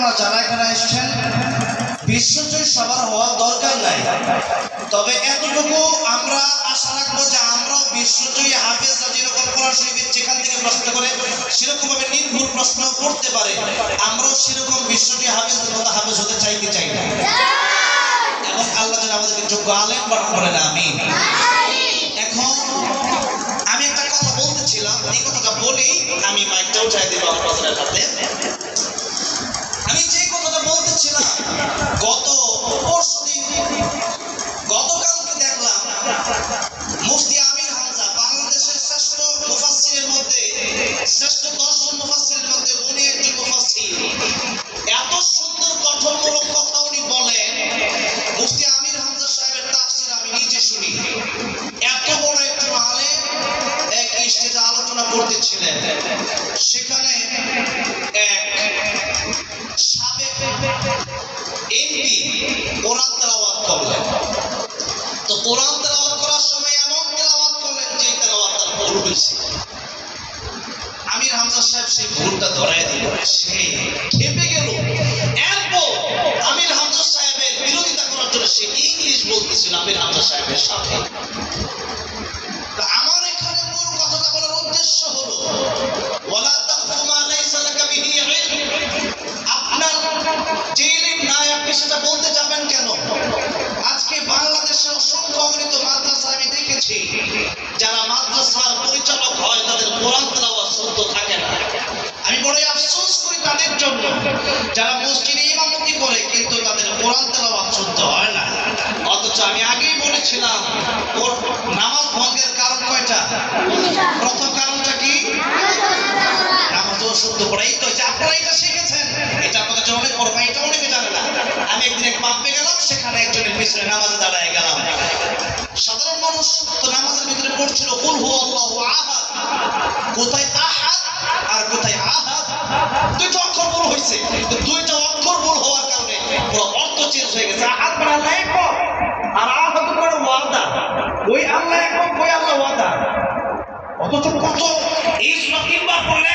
আপনারা যারা এখানে এসেছেন, বিশ্বজয় সবার হওয়া দরকার নাই, তবে এতটুকু আমরা আশা রাখবো যে আমরাও বিশ্বজয়ী হাফেজরা যেরকম কোরআন শরীফের যেখান থেকে প্রশ্ন করে সেরকমভাবে নির্ভুল প্রশ্ন করতে পারে, আমরাও সেরকম বিশ্বজয়ী হাফেজদের মতো হাফেজ হতে চাই কি চাই না? এবং আল্লাহ যেন আমাদেরকে যোগ্য আলেম পাঠ করেন, আমিন। এখন আমি একটা কথা বলতেছিলাম, এই কথাটা বলি আমি মাইকটা উঠাই দিব আমার কথাটার হাতে। আমি যে কথাটা বলতেছিলাম, গতকালকে দেখলাম মুফতি আমির হামজা বাংলাদেশের শ্রেষ্ঠ মুফাসসিরের মধ্যে, শ্রেষ্ঠ 10 জন মুফাসসিরের মধ্যে উনি একজন মুফাসসির। এত সুন্দর গঠনমূলক কথা উনি বলেন, মুফতি আমির হামজা সাহেবের তাফসীর আমি নিজে শুনি। এত বড় একজন আলেম এক স্টেজে আলোচনা করতেছিলেন, সেখানে সাবেক এমপি কোরআন তেলাওয়াত করলেন। তো কোরআন তেলাওয়াত করার সময় এমন তেলাওয়াত করলেন যে তেলাওয়াত তার ভুল হয়েছে। আমির হামজা সাহেব সেই ভুলটা ধরায় দিল, সে খেপে গেল। এরপর আমির হামজা সাহেবের বিরোধিতা করার জন্য সে ইংলিশ বলতেছিল আমির হামজা সাহেবের সাথে। আমার এখানে মূল কথাটা বলার উদ্দেশ্য হলো, ওয়ালা তাকফু মা লাইসা লাকা বিহি ইলম। আপনার যে ইলম নাই আপনি সেটা বলতে যাবেন কেন? আজকে বাংলাদেশের অসংখ্য অগণিত মাদ্রাসা আমি দেখেছি, যারা মাদ্রাসার পরিচালক হয় তাদের কোরআন তেলাওয়াত শুদ্ধ থাকে না। আমি বড়ই আফসোস করি তাদের জন্য, যারা মসজিদে ইমামতি করে কিন্তু তাদের কোরআন তেলাওয়াত শুদ্ধ হয় না। অথচ আমি আগেই বলেছিলাম ওর নামাজ ভঙ্গের কারণ কয়টা? প্রথম কারণটা কি? নামাজ শুদ্ধ পড়া। এই তো যে আপনারা এটা শিখেছেন, এটা আপনাদের জন্য অনেক বড়, এটা অনেকে জানে না। আমি একদিন এক পাম্পে গেলাম, সেখানে একজনের পিছনে নামাজে দাঁড়ায় গেলাম। সাধারণ মানুষ তো নামাজের ভিতরে পড়ছিল কুল হু আল্লাহু আহাদ, কোথায় আহাদ আর কোথায় আহাদ, দুইটা অক্ষর ভুল হয়েছে। দুইটা অক্ষর ভুল হওয়ার কারণে পুরো অর্থ চেঞ্জ হয়ে গেছে। আহাদ মানে আল্লাহ এক, আর আহাদ মানে ওয়াদা। ওই আল্লাহ এক, ওই আল্লাহ ওয়াদা। অথচ কত এই 3 বার পড়লে